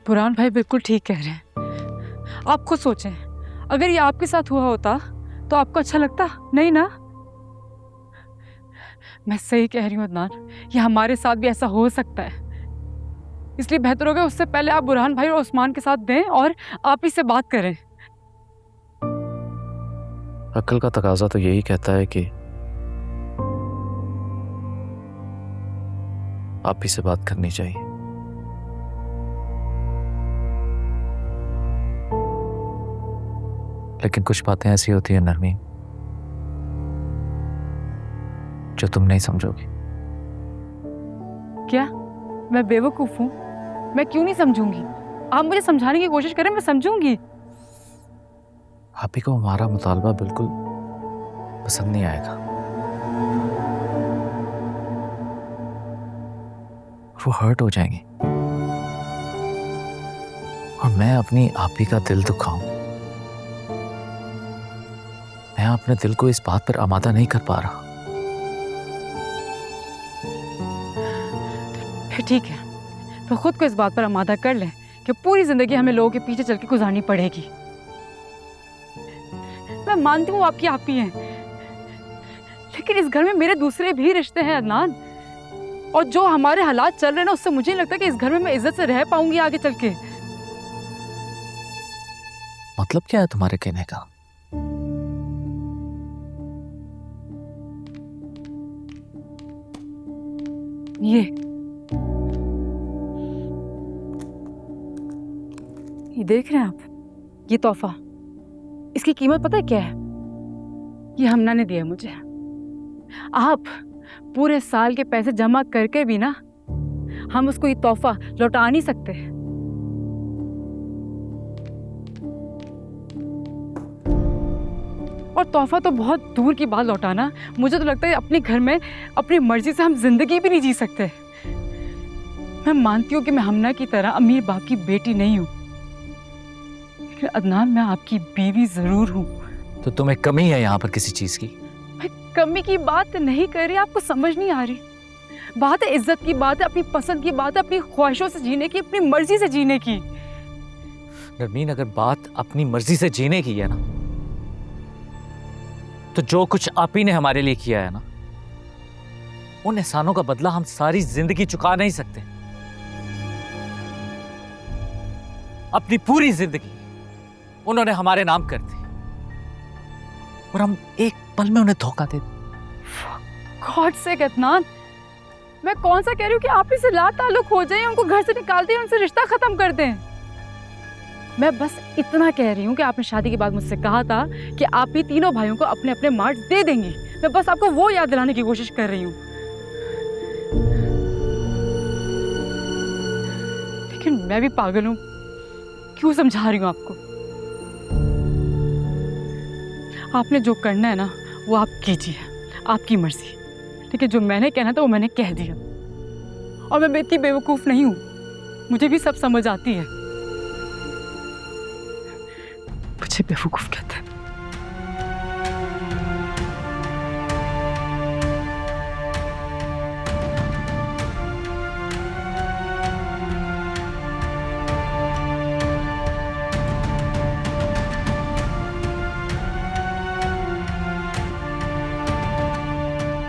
बुरहान भाई बिल्कुल ठीक कह रहे हैं। आप खुद सोचें, अगर ये आपके साथ हुआ होता तो आपको अच्छा लगता? नहीं ना। मैं सही कह रही हूँ अदनान, ये हमारे साथ भी ऐसा हो सकता है। इसलिए बेहतर होगा उससे पहले आप बुरहान भाई और उस्मान के साथ दें और आप इससे बात करें। अक्ल का तकाजा तो यही कहता है कि आप ही से बात करनी चाहिए। लेकिन कुछ बातें ऐसी होती है नरमीन, जो तुम नहीं समझोगी। क्या मैं बेवकूफ हूँ? मैं क्यों नहीं समझूंगी? आप मुझे समझाने की कोशिश करें, मैं समझूंगी। आप ही को हमारा मुतालबा बिल्कुल पसंद नहीं आएगा। वो हर्ट हो जाएंगे और मैं अपनी आप ही का दिल दुखाऊं, मैं अपने दिल को इस बात पर आमादा नहीं कर पा रहा। फिर ठीक है, तो खुद को इस बात पर आमादा कर लें कि पूरी जिंदगी हमें लोगों के पीछे चल के गुजारनी पड़ेगी। मैं मानती हूँ आपकी आप ही हैं, लेकिन इस घर में मेरे दूसरे भी रिश्ते हैं अदनान, और जो हमारे हालात चल रहे हैं ना, उससे मुझे नहीं लगता कि इस घर में मैं इज्जत से रह पाऊंगी आगे चल के। मतलब क्या है तुम्हारे कहने का? ये देख रहे हैं आप, ये तोहफा, इसकी कीमत पता है क्या है? ये हमना ने दिया मुझे। आप पूरे साल के पैसे जमा करके भी ना हम उसको ये तोहफा लौटा नहीं सकते। और तोहफा तो बहुत दूर की बात लौटाना, मुझे तो लगता है अपने घर में अपनी मर्जी से हम जिंदगी भी नहीं जी सकते। मैं मानती हूँ कि मैं हमना की तरह अमीर बाप की बेटी नहीं हूँ, लेकिन अदनान मैं आपकी बीवी जरूर हूँ। तो तुम्हें कमी है यहाँ पर किसी चीज की? मैं कमी की बात नहीं कर रही, आपको समझ नहीं आ रही। बात है इज्जत की, बात है अपनी पसंद की, बात है अपनी ख्वाहिशों से जीने की, अपनी मर्जी से जीने की। नरमीन, अगर बात अपनी मर्जी से जीने की है ना, तो जो कुछ आप ही ने हमारे लिए किया है ना, उन एहसानों का बदला हम सारी जिंदगी चुका नहीं सकते। अपनी पूरी जिंदगी उन्होंने हमारे नाम कर दी और हम एक पल में उन्हें धोखा दे दिया। गॉड से अदनान, मैं कौन सा कह रही हूँ कि आप ही से ला ताल्लुक हो जाए, उनको घर से निकाल दें, उनसे रिश्ता खत्म कर दें। मैं बस इतना कह रही हूँ कि आपने शादी के बाद मुझसे कहा था कि आप ही तीनों भाइयों को अपने अपने मार्क्स दे देंगे। मैं बस आपको वो याद दिलाने की कोशिश कर रही हूँ। लेकिन मैं भी पागल हूँ, क्यों समझा रही हूँ आपको? आपने जो करना है ना वो आप कीजिए, आपकी मर्जी। लेकिन जो मैंने कहना था वो मैंने कह दिया, और मैं इतनी बेवकूफ नहीं हूँ, मुझे भी सब समझ आती है। मुझे बेवकूफ कहते